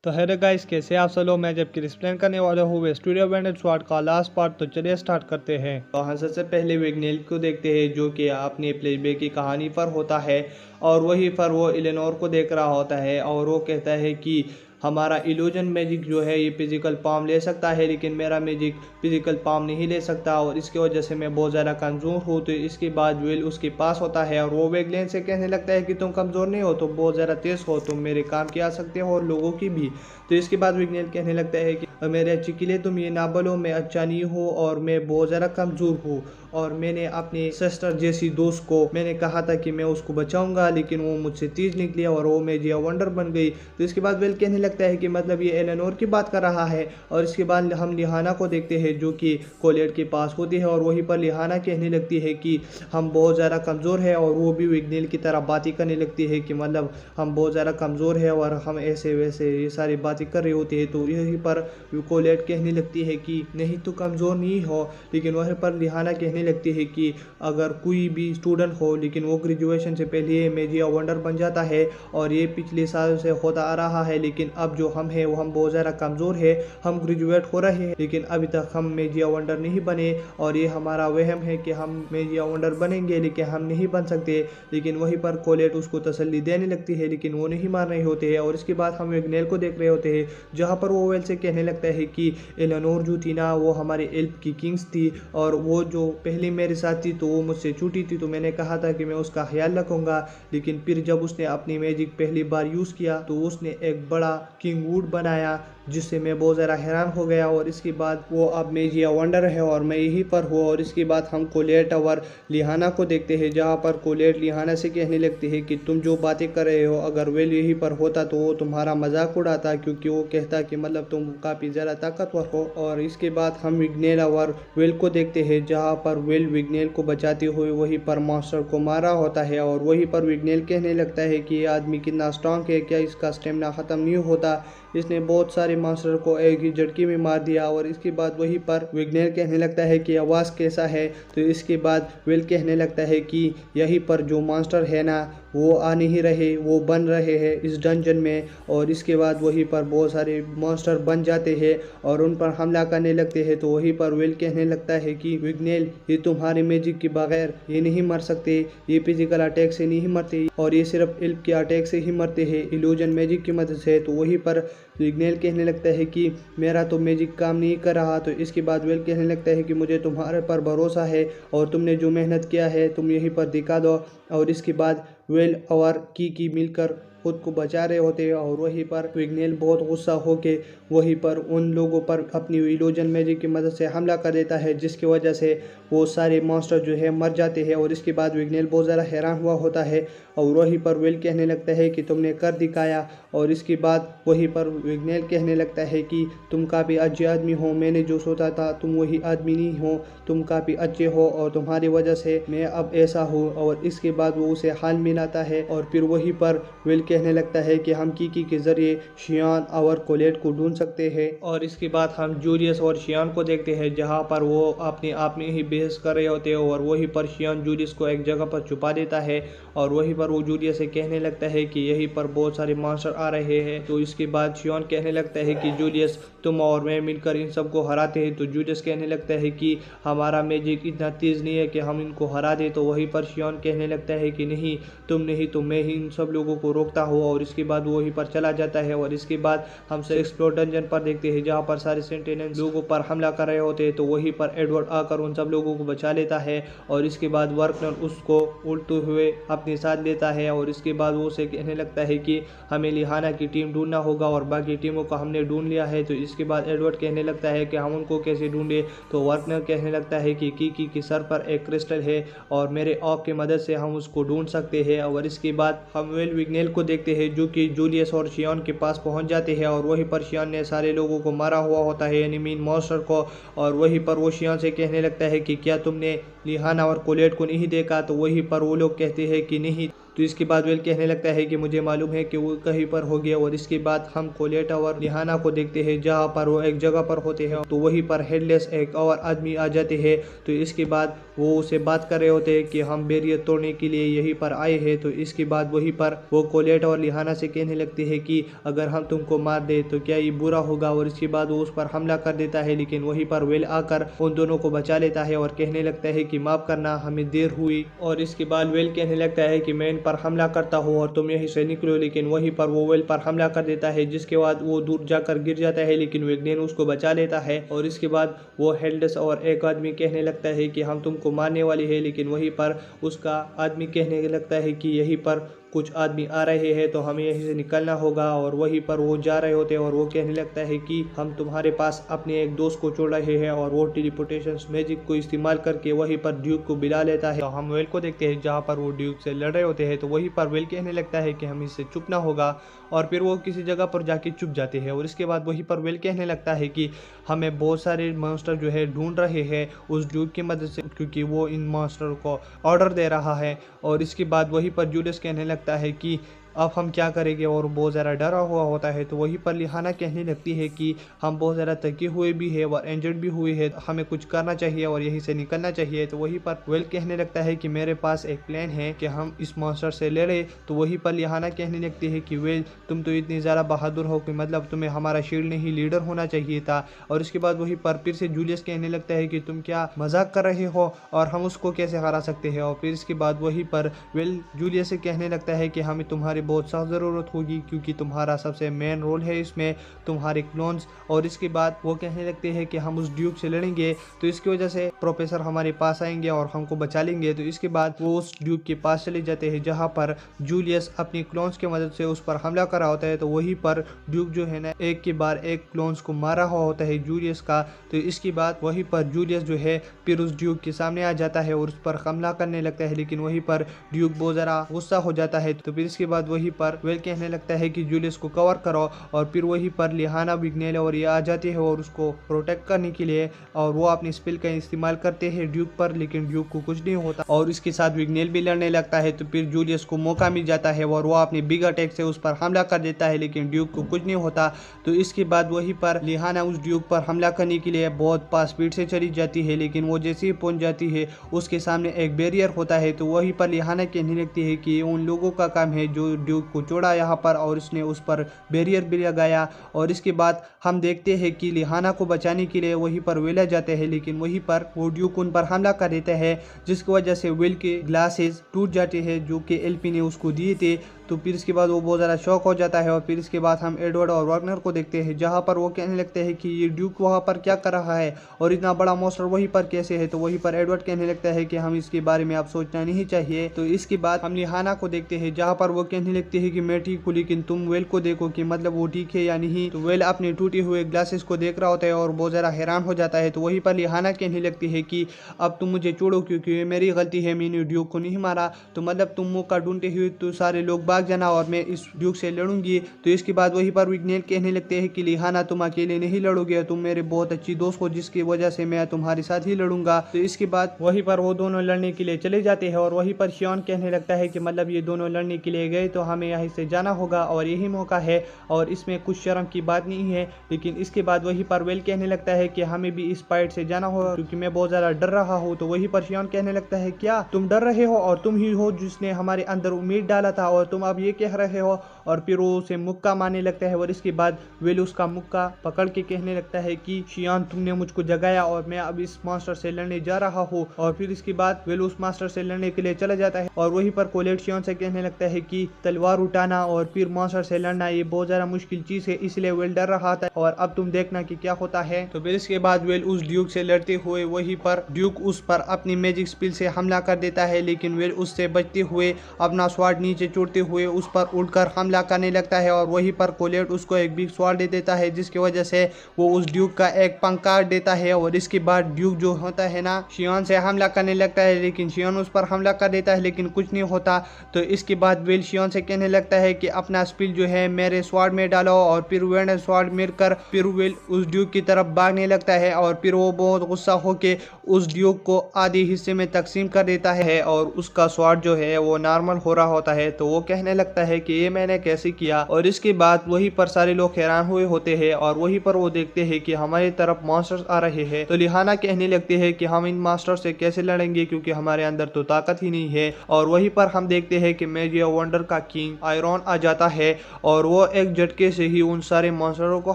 तो hello guys, कैसे आप सब लोग। मैं जबकि एक्सप्लेन करने वाला हूँ स्टूडियो बैंडेड स्वाट का लास्ट पार्ट। तो चलिए स्टार्ट करते हैं। तो हम सबसे पहले विग्नेल को देखते हैं जो कि अपनी फ्लैशबैक की कहानी पर होता है और वहीं पर वो इलेनोर को देख रहा होता है और वो कहता है कि हमारा इल्यूजन मैजिक जो है ये फिजिकल फॉर्म ले सकता है लेकिन मेरा मैजिक फिजिकल फॉर्म नहीं ले सकता और इसकी वजह से मैं बहुत ज़्यादा कमज़ोर हूँ। तो इसके बाद विल उसके पास होता है और वो वेगलेन से कहने लगता है कि तुम कमज़ोर नहीं हो, तुम बहुत ज़्यादा तेज़ हो, तुम मेरे काम के आ सकते हो और लोगों की भी। तो इसके बाद विग्नेल कहने लगता है कि मेरे अच्छे के लिए तुम ये ना बोलो, मैं अच्छा नहीं हूँ और मैं बहुत ज़्यादा कमज़ोर हूँ और मैंने अपनी सिस्टर जैसी दोस्त को मैंने कहा था कि मैं उसको बचाऊंगा लेकिन वो मुझसे तेज निकली और वो मेजिया वंडर बन गई। तो इसके बाद वेल कहने लगता है कि मतलब ये एलेनोर की बात कर रहा है। और इसके बाद हम लिहाना को देखते हैं जो कि कोलेट के पास होती है और वहीं पर लिहाना कहने लगती है कि हम बहुत ज़्यादा कमज़ोर है और वो भी विग्नेल की तरह बातें करने लगती है कि मतलब हम बहुत ज़्यादा कमज़ोर है और हम ऐसे वैसे ये सारी बातें कर रही होती है। तो यहीं पर कोलेट कहने लगती है कि नहीं तो कमज़ोर नहीं हो, लेकिन वहीं पर लिहाना कहने लगती है कि अगर कोई भी स्टूडेंट हो लेकिन वो ग्रेजुएशन से पहले मेजिया वंडर बन जाता है और ये पिछले साल से होता आ रहा है, लेकिन अब जो हम हैं वो हम बहुत ज़्यादा कमज़ोर है, हम ग्रेजुएट हो रहे हैं लेकिन अभी तक हम मेजिया वंडर नहीं बने और ये हमारा वहम है कि हम मेजिया वंडर बनेंगे लेकिन हम नहीं बन सकते। लेकिन वहीं पर कोलेट उसको तसल्ली देने लगती है लेकिन वो नहीं मान रहे होते हैं। और इसके बाद हम विग्नेल को देख रहे होते हैं जहाँ पर वो वेल से कहने लगता है कि एलेनोर जो थी ना वो हमारे एल्फ की किंग्स थी और वो जो पहले मेरे साथ थी तो वो मुझसे छूटी थी, तो मैंने कहा था कि मैं उसका ख्याल रखूंगा। लेकिन फिर जब उसने अपनी मैजिक पहली बार यूज़ किया तो उसने एक बड़ा किंग वुड बनाया जिससे मैं बहुत ज़्यादा हैरान हो गया। और इसके बाद वो अब मेजिया वंडर है और मैं यहीं पर हूँ। और इसके बाद हम कोलेट और लिहाना को देखते हैं जहाँ पर कोलेट लिहाना से कहने लगती है कि तुम जो बातें कर रहे हो अगर वेल यहीं पर होता तो वो तुम्हारा मजाक उड़ाता, क्योंकि वो कहता कि मतलब तुम काफ़ी ज़्यादा ताकतवर हो। और इसके बाद हम विग्नेल और वेल को देखते हैं जहाँ पर वेल विग्नेल को बचाते हुए वहीं पर मॉन्स्टर को मारा होता है और वहीं पर विग्नेल कहने लगता है कि ये आदमी कितना स्ट्रांग है, क्या इसका स्टेमिना ख़त्म नहीं होता, इसने बहुत सारे मॉन्स्टर को एक ही झटके में मार दिया। और इसके बाद वहीं पर विग्नेल कहने लगता है कि आवाज़ कैसा है। तो इसके बाद वेल कहने लगता है कि यहीं पर जो मॉन्स्टर है ना वो आ नहीं रहे, वो बन रहे हैं इस डंजन में। और इसके बाद वहीं पर बहुत सारे मॉन्स्टर बन जाते हैं और उन पर हमला करने लगते हैं। तो वहीं पर वेल कहने लगता है कि विग्नेल ये तुम्हारे मैजिक के बगैर ये नहीं मर सकते, ये फिजिकल अटैक से नहीं मरते और ये सिर्फ एल्फ के अटैक से ही मरते हैं इल्यूजन मैजिक की मदद से। तो वहीं पर विग्नेल कहने लगता है कि मेरा तो मैजिक काम नहीं कर रहा। तो इसके बाद वेल कहने लगता है कि मुझे तुम्हारे पर भरोसा है और तुमने जो मेहनत किया है तुम यहीं पर दिखा दो। और इसके बाद वेल और की मिलकर खुद को बचा रहे होते हैं और वहीं पर विग्नेल बहुत गुस्सा होके वहीं पर उन लोगों पर अपनी इल्यूजन मैजिक की मदद से हमला कर देता है जिसकी वजह से वो सारे मॉन्स्टर जो है मर जाते हैं। और इसके बाद विग्नेल बहुत ज़्यादा हैरान हुआ होता है और वहीं पर वेल कहने लगता है कि तुमने कर दिखाया। और इसके बाद वहीं पर विग्नेल कहने लगता है कि तुम काफ़ी अच्छे आदमी हो, मैंने जो सोचा था तुम वही आदमी नहीं हो, तुम काफ़ी अच्छे हो और तुम्हारी वजह से मैं अब ऐसा हूँ। और इसके बाद वो उसे हाल मिलाता है और फिर वहीं पर वेल कहने लगता है कि हम की के ज़रिए शियान और कोलेट को ढूंढ सकते हैं। और इसके बाद हम जूलियस और शियान को देखते हैं जहाँ पर वो अपने आप में ही बहस कर रहे होते हैं और वहीं पर शियान जूलियस को एक जगह पर छुपा देता है और वहीं पर वो जूलियस से कहने लगता है कि यहीं पर बहुत सारे मॉन्स्टर आ रहे हैं। तो इसके बाद शियान कहने लगता है कि जूलियस तुम और मैं मिलकर इन सबको हराते हैं। तो जूलियस कहने लगता है कि हमारा मैजिक इतना तेज़ नहीं है कि हम इनको हरा दे। तो वहीं पर शियान कहने लगता है कि नहीं तुम नहीं तो मैं ही इन सब लोगों को रोकता हूँ। और इसके बाद वो वहीं पर चला जाता है। और इसके बाद हम से एक्सप्लोर डंजन पर देखते हैं जहाँ पर सारे सेंटिनेल्स लोगों पर हमला कर रहे होते हैं। तो वहीं पर एडवर्ड आकर उन सब लोगों को बचा लेता है और इसके बाद वर्कनर उसको उल्टे हुए अपने साथ लेता है। और इसके बाद वो उसे कहने लगता है कि हमें लिहाना की टीम ढूंढना होगा और बाकी टीमों को हमने ढूंढ लिया है। तो इसके बाद एडवर्ड कहने लगता है कि हम उनको कैसे ढूंढे। तो वर्कनर कहने लगता है कि की सर पर एक क्रिस्टल है और मेरे ऑफ की मदद से हम उसको ढूंढ सकते हैं। और इसके बाद हम वेल विग्नेल को देखते हैं जो कि जूलियस और शियान के पास पहुंच जाते हैं और वहीं पर शियान ने सारे लोगों को मारा हुआ होता है यानी मीन मॉन्स्टर को। और वहीं पर वो शियान से कहने लगता है कि क्या तुमने लिहाना और कोलेट को नहीं देखा। तो वहीं पर वो लोग कहते हैं कि नहीं। तो इसके बाद वेल कहने लगता है कि मुझे मालूम है कि वो कहीं पर हो गया। और इसके बाद हम कोलेटा और लिहाना को देखते हैं जहाँ पर वो एक जगह पर होते हैं, तो वहीं पर हेडलेस एक और आदमी आ जाते हैं। तो इसके बाद वो उसे बात कर रहे होते हैं कि हम बैरियर तोड़ने के लिए यहीं पर आए हैं। तो इसके बाद वहीं पर वो कोलेटा और लिहाना से कहने लगते हैं कि अगर हम तुमको मार दे तो क्या ये बुरा होगा। और इसके बाद वो उस पर हमला कर देता है, लेकिन वहीं पर वेल आकर उन दोनों को बचा लेता है और कहने लगता है कि माफ करना, हमें देर हुई। और इसके बाद वेल कहने लगता है कि मैं इन पर हमला करता हूँ और तुम यहीं से निकलो, लेकिन वहीं पर वो वेल पर हमला कर देता है, जिसके बाद वो दूर जाकर गिर जाता है, लेकिन वेगनेन उसको बचा लेता है। और इसके बाद वो हेल्डस और एक आदमी कहने लगता है कि हम तुमको मारने वाले हैं, लेकिन वहीं पर उसका आदमी कहने लगता है कि यहीं पर कुछ आदमी आ रहे हैं, तो हमें यहीं से निकलना होगा। और वहीं पर वो जा रहे होते हैं और वो कहने लगता है कि हम तुम्हारे पास अपने एक दोस्त को छोड़ रहे हैं। और वो टेलीपोर्टेशन मैजिक को इस्तेमाल करके वहीं पर ड्यूक को बुला लेता है। तो हम वेल को देखते हैं जहाँ पर वो ड्यूक से लड़ रहे होते हैं, तो वहीं पर वेल कहने लगता है कि हम इससे चुपना होगा। और फिर वो किसी जगह पर जाके चुप जाते हैं। और इसके बाद वहीं पर वेल कहने लगता है कि हमें बहुत सारे मॉन्स्टर जो है ढूंढ रहे हैं उस ड्यूक की मदद से, क्योंकि वो इन मॉन्स्टर को ऑर्डर दे रहा है। और इसके बाद वहीं पर जूलियस कहने लगता है कि अब हम क्या करेंगे, और बहुत ज़्यादा डरा हुआ होता है। तो वहीं पर लिहाना कहने लगती है कि हम बहुत ज़्यादा थके हुए भी है और इंजर्ड भी हुए हैं, हमें कुछ करना चाहिए और यहीं से निकलना चाहिए। तो वहीं पर वेल कहने लगता है कि मेरे पास एक प्लान है कि हम इस मॉन्स्टर से लड़े। तो वहीं पर लिहाना कहने लगती है कि वेल तुम तो इतनी ज़्यादा बहादुर हो कि मतलब तुम्हें हमारा शील्ड नहीं लीडर होना चाहिए था। और इसके बाद वहीं पर फिर से जूलियस कहने लगता है कि तुम क्या मजाक कर रहे हो और हम उसको कैसे हरा सकते हैं। और फिर इसके बाद वहीं पर वेल जूलियस से कहने लगता है कि हमें तुम्हारी बहुत सख्त ज़रूरत होगी, क्योंकि तुम्हारा सबसे मेन रोल है इसमें, तुम्हारे क्लोन्स। और इसके बाद वो कहने लगते हैं कि हम उस ड्यूक से लड़ेंगे, तो इसकी वजह से प्रोफेसर हमारे पास आएंगे और हमको बचा लेंगे। तो इसके बाद वो उस ड्यूक के पास चले जाते हैं जहाँ पर जूलियस अपनी क्लोन्स की मदद से उस पर हमला कर रहा होता है। तो वहीं पर ड्यूक जो है ना एक के बाद एक क्लोन्स को मारा हुआ होता है जूलियस का। तो इसके बाद वहीं पर जूलियस जो है फिर उस ड्यूक के सामने आ जाता है और उस पर हमला करने लगता है, लेकिन वहीं पर ड्यूक बहुत ज़्यादा गुस्सा हो जाता है। तो फिर इसके बाद वहीं पर वेल कहने लगता है कि जूलियस को कवर करो। और फिर वहीं पर लिहाना, विग्नेल और ये आ जाते हैं और उसको प्रोटेक्ट करने के लिए, और वो अपनी स्पेल का इस्तेमाल करते हैं ड्यूक पर, लेकिन ड्यूक को कुछ नहीं होता। और इसके साथ विग्नेल भी लड़ने लगता है। तो फिर जूलियस को मौका मिल जाता है और वो अपनी बिग अटैक से उस पर हमला कर देता है, लेकिन ड्यूक को कुछ नहीं होता। तो इसके बाद वहीं पर लिहाना उस ड्यूक पर हमला करने के लिए बहुत पास स्पीड से चली जाती है, लेकिन वो जैसे ही पहुंच जाती है उसके सामने एक बैरियर होता है। तो वहीं पर लिहाना कहने लगती है कि उन लोगों का काम है जो ड्यूक को छोड़ा यहाँ पर, और उसने उस पर बैरियर भी लगाया। और इसके बाद हम देखते हैं कि लिहाना को बचाने के लिए वहीं पर वेल जाते हैं, लेकिन वहीं पर वो ड्यूक उन पर हमला कर देते हैं, जिसकी वजह से वेल के ग्लासेस टूट जाते हैं जो कि एलपी ने उसको दिए थे। तो फिर इसके बाद वो बहुत ज़्यादा शॉक हो जाता है। और फिर इसके बाद हम एडवर्ड और वार्नर को देखते हैं जहाँ पर वो कहने लगते हैं कि ये ड्यूक वहाँ पर क्या कर रहा है और इतना बड़ा मॉन्स्टर वहीं पर कैसे है। तो वहीं पर एडवर्ड कहने लगता है कि हम इसके बारे में अब सोचना नहीं चाहिए। तो इसके बाद हम लिहाना को देखते हैं जहाँ पर वो कहने लगती है कि मैं ठीक हूँ, लेकिन तुम वेल को देखो कि मतलब वो ठीक है या नहीं। तो वेल अपने टूटे हुए ग्लासेस को देख रहा होता है और बहुत ज़्यादा हैरान हो जाता है। तो वहीं पर लिहाना कहने लगती है कि अब तुम मुझे छोड़ो, क्योंकि ये मेरी गलती है, मैंने ड्यूक को नहीं मारा। तो मतलब तुम मौका ढूंढते हुए तो सारे लोग भाग जाना और मैं इस ड्यूक से लड़ूंगी। तो इसके बाद वहीं पर विग्नेल कहने लगते हैं कि लिहाना तुम अकेले नहीं लड़ोगे, तुम मेरे बहुत अच्छी दोस्त हो, जिसकी वजह से मैं तुम्हारे साथ ही लड़ूंगा। तो इसके बाद वहीं पर वो दोनों लड़ने के लिए चले जाते हैं। और वहीं पर शियॉन कहने लगता है कि मतलब ये दोनों लड़ने के लिए गए तो हमें यहाँ से जाना होगा और यही मौका है, और इसमें कुछ शर्म की बात नहीं है। लेकिन इसके बाद वहीं पर वेल कहने लगता है कि हमें भी इस फाइट से जाना होगा, क्योंकि मैं बहुत ज़्यादा डर रहा हूँ। तो वहीं पर शियॉन कहने लगता है क्या तुम डर रहे हो, और तुम ही हो जिसने हमारे अंदर उम्मीद डाला था, और तुम अब ये कह रहे हो। और फिर वो उसे मुक्का मारने लगता है। और इसके बाद वेल उसका मुक्का पकड़ के कहने लगता है कि शियॉन तुमने मुझको जगाया और मैं अब इस मास्टर से लड़ने जा रहा हूँ। और फिर इसके बाद वेल उस मास्टर से लड़ने के लिए चला जाता है। और वहीं पर कोलेट शियॉन से कहने लगता है कि तलवार उठाना और फिर मास्टर से लड़ना ये बहुत ज़्यादा मुश्किल चीज़ है, इसलिए वेल डर रहा था, और अब तुम देखना कि क्या होता है। तो फिर इसके बाद वेल उस ड्यूक से लड़ते हुए वहीं पर ड्यूक उस पर अपनी मैजिक स्पिल से हमला कर देता है, लेकिन वेल उससे बचते हुए अपना स्वार्ड नीचे छोड़ते हुए वो उस पर उड़कर हमला करने लगता है और वहीं पर कोलेट उसको एक बिग स्वॉर्ड दे देता है, जिसकी वजह से वो उस ड्यूक का एक पंख काट देता है। और इसके बाद ड्यूक जो होता है ना, शियोन से हमला करने लगता है, लेकिन शियोन उस पर हमला कर देता है लेकिन कुछ नहीं होता। तो इसके बाद विल शियोन से कहने लगता है कि अपना स्पिल जो है मेरे स्वॉर्ड में डालो, और फिर वेंडर स्वॉर्ड मिलकर फिर विल उस ड्यूक की तरफ भागने लगता है और फिर वो बहुत गुस्सा होके उस ड्यूक को आधे हिस्से में तकसीम कर देता है और उसका स्वॉर्ड जो है वो नॉर्मल हो रहा होता है। तो वो कहने लगता है कि ये मैंने कैसे किया। और इसके बाद वहीं पर सारे लोग हैरान हुए होते हैं और वहीं पर वो देखते हैं कि हमारी तरफ मॉन्स्टर्स आ रहे हैं। तो लिहाना कहने लगते हैं कि हम इन मास्टर से कैसे लड़ेंगे क्योंकि हमारे अंदर तो ताकत ही नहीं है। और वहीं पर हम देखते हैं कि मैजिक वंडर का किंग आयरन आ जाता है और वो एक झटके से ही उन सारे मॉन्स्टरों को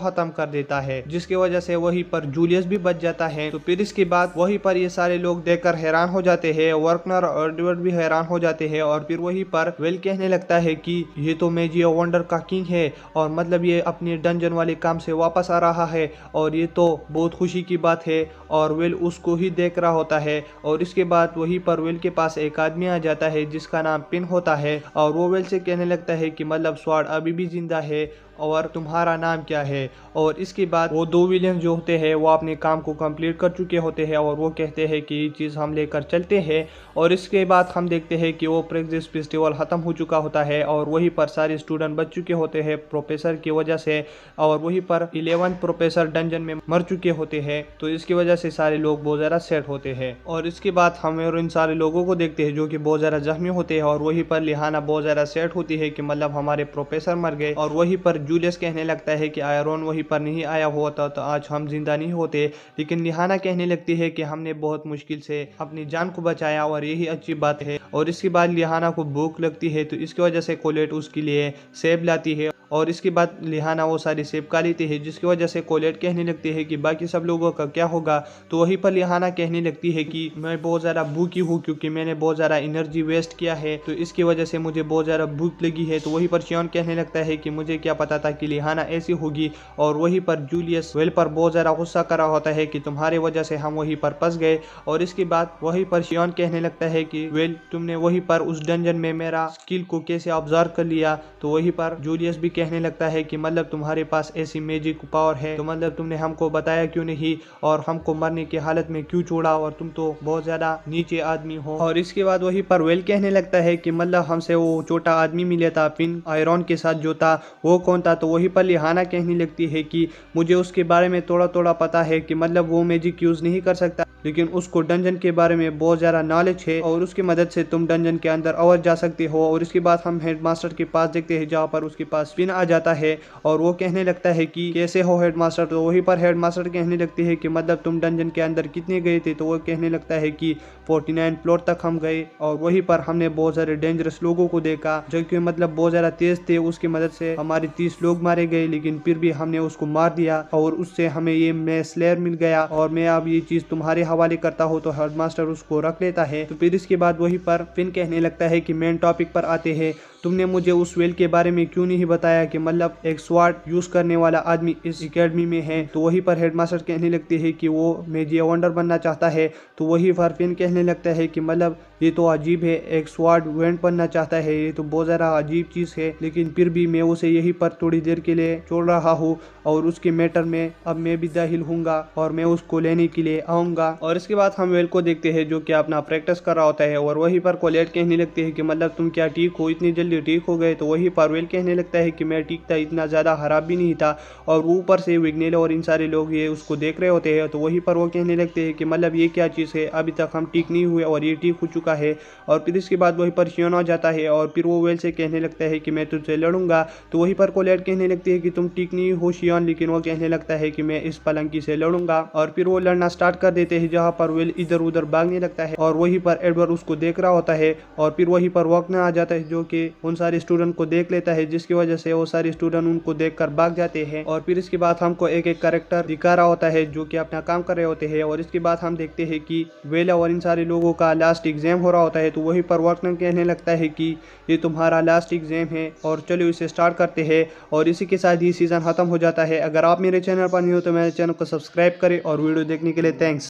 खत्म कर देता है, जिसकी वजह से वहीं पर जूलियस भी बच जाता है। तो फिर इसके बाद वहीं पर ये सारे लोग देखकर हैरान हो जाते हैं, वर्कनर और एडवर्ड भी हैरान हो जाते हैं। और फिर वहीं पर वेल कहने लगता है कि ये तो मैजिक वंडर का किंग है और मतलब ये अपने डंजन वाले काम से वापस आ रहा है और ये तो बहुत खुशी की बात है। और वेल उसको ही देख रहा होता है और इसके बाद वहीं पर वेल के पास एक आदमी आ जाता है जिसका नाम पिन होता है और वो वेल से कहने लगता है कि मतलब स्वॉर्ड अभी भी जिंदा है और तुम्हारा नाम क्या है। और इसके बाद वो दो विलियन जो होते हैं वो अपने काम को कंप्लीट कर चुके होते हैं और वो कहते हैं कि ये चीज़ हम लेकर चलते हैं। और इसके बाद हम देखते हैं कि वो प्रेक्टिस फेस्टिवल ख़त्म हो चुका होता है और वहीं पर सारे स्टूडेंट बच चुके होते हैं प्रोफेसर की वजह से, और वहीं पर 11 प्रोफेसर डंजन में मर चुके होते हैं। तो इसकी वजह से सारे लोग बहुत ज़्यादा सेट होते हैं। और इसके बाद हम और इन सारे लोगों को देखते हैं जो कि बहुत ज़्यादा जख्मी होते हैं और वहीं पर लिहाना बहुत ज़्यादा सेट होती है कि मतलब हमारे प्रोफेसर मर गए। और वहीं पर जूलियस कहने लगता है कि आयरन वहीं पर नहीं आया होता तो आज हम जिंदा नहीं होते। लेकिन लिहाना कहने लगती है कि हमने बहुत मुश्किल से अपनी जान को बचाया और यही अच्छी बात है। और इसके बाद लिहाना को भूख लगती है तो इसकी वजह से कोलेट उसके लिए सेब लाती है और इसके बाद लिहाना वो सारी सेब खा लेती है, जिसकी वजह से कोलेट कहने लगती है कि बाकी सब लोगों का क्या होगा। तो वहीं पर लिहाना कहने लगती है कि मैं बहुत ज़्यादा भूखी हूँ क्योंकि मैंने बहुत ज़्यादा एनर्जी वेस्ट किया है, तो इसकी वजह से मुझे बहुत ज़्यादा भूख लगी है। तो वहीं पर शियोन कहने लगता है कि मुझे क्या पता था कि लिहाना ऐसी होगी। और वहीं पर जूलियस वेल पर बहुत ज़्यादा गुस्सा कर रहा होता है कि तुम्हारी वजह से हम वहीं पर फंस गए। और इसके बाद वहीं पर शियोन कहने लगता है कि वेल तुमने वहीं पर उस डंजन में मेरा स्किल को कैसे ऑब्जर्व कर लिया। तो वहीं पर जूलियस भी कहने लगता है कि मतलब तुम्हारे पास ऐसी मैजिक पावर है तो मतलब तुमने हमको बताया क्यों नहीं और हमको मरने की हालत में क्यों छोड़ा, और तुम तो बहुत ज्यादा नीचे आदमी हो। और इसके बाद वहीं पर वेल कहने लगता है कि मतलब हमसे वो छोटा आदमी मिला था पिन आयरन के साथ जो था वो कौन था। तो वहीं पर लिहाना कहने लगती है कि मुझे उसके बारे में थोड़ा थोड़ा पता है कि मतलब वो मैजिक यूज नहीं कर सकता लेकिन उसको डंजन के बारे में बहुत ज़्यादा नॉलेज है और उसकी मदद से तुम डंजन के अंदर और जा सकते हो। और इसके बाद हम हेडमास्टर के पास देखते हैं जहाँ पर उसके पास पिन आ जाता है और वो कहने लगता है कि कैसे हो हेडमास्टर। तो वहीं पर हेडमास्टर कहने लगती है कि मतलब तुम डंजन के अंदर कितने गए थे। तो वो कहने लगता है कि 49 फ्लोर तक हम गए और वहीं पर हमने बहुत सारे डेंजरस लोगों को देखा जो कि मतलब बहुत ज़्यादा तेज थे। उसकी मदद से हमारे 30 लोग मारे गए लेकिन फिर भी हमने उसको मार दिया और उससे हमें ये मैं स्लेयर मिल गया और मैं अब ये चीज़ तुम्हारे हवाले करता हूँ। तो हेडमास्टर उसको रख लेता है। तो फिर इसके बाद वहीं पर फिन कहने लगता है कि मेन टॉपिक पर आते हैं, तुमने मुझे उस वेल के बारे में क्यों नहीं बताया कि मतलब एक स्वॉर्ड यूज करने वाला आदमी इस एकेडमी में है। तो वहीं पर हेडमास्टर कहने लगते हैं कि वो मैजिक वंडर बनना चाहता है। तो वहीं पर फिन कहने लगता है कि मतलब ये तो अजीब है, एक स्वॉर्ड वेंट बनना चाहता है, ये तो बहुत ज़्यादा अजीब चीज़ है, लेकिन फिर भी मैं उसे यहीं पर थोड़ी देर के लिए छोड़ रहा हूँ और उसके मैटर में अब मैं भी दाखिल हूँगा और मैं उसको लेने के लिए आऊँगा। और इसके बाद हम वेल को देखते हैं जो कि अपना प्रैक्टिस कर रहा होता है और वहीं पर कोलेट कहने लगती है कि मतलब तुम क्या ठीक हो, इतनी जल्दी ठीक हो गए। तो वहीं पर वेल कहने लगता है कि मैं ठीक था, इतना ज़्यादा खराब भी नहीं था। और ऊपर से विग्नेल और इन सारे लोग ये उसको देख रहे होते हैं। तो वहीं पर वो कहने लगते हैं कि मतलब ये क्या चीज़ है, अभी तक हम ठीक नहीं हुए और ये ठीक हो चुका है। और फिर इसके बाद वहीं पर शियोन आ जाता है और फिर वो वेल से कहने लगता है कि मैं तुझसे लड़ूंगा। तो वहीं पर कोलेट कहने लगती है कि तुम ठीक नहीं हो शियोन, लेकिन वो कहने लगता है कि मैं इस पलंकी से लड़ूंगा। और फिर वो लड़ना स्टार्ट कर देते हैं जहाँ पर वेल इधर उधर भागने लगता है और वहीं पर एडवर्ड उसको देख रहा होता है। और फिर वहीं पर वॉकनर आ जाता है जो कि उन सारे स्टूडेंट को देख लेता है, जिसकी वजह से वो सारे स्टूडेंट उनको देखकर भाग जाते हैं। और फिर इसके बाद हमको एक एक कैरेक्टर दिखा रहा होता है जो कि अपना काम कर रहे होते हैं। और इसके बाद हम देखते हैं कि वेल और इन सारे लोगों का लास्ट एग्जाम हो रहा होता है। तो वहीं पर वॉकनर कहने लगता है कि ये तुम्हारा लास्ट एग्जाम है और चलो इसे स्टार्ट करते हैं। और इसी के साथ ये सीजन खत्म हो जाता है। अगर आप मेरे चैनल पर नहीं हो तो मेरे चैनल को सब्सक्राइब करें और वीडियो देखने के लिए थैंक्स।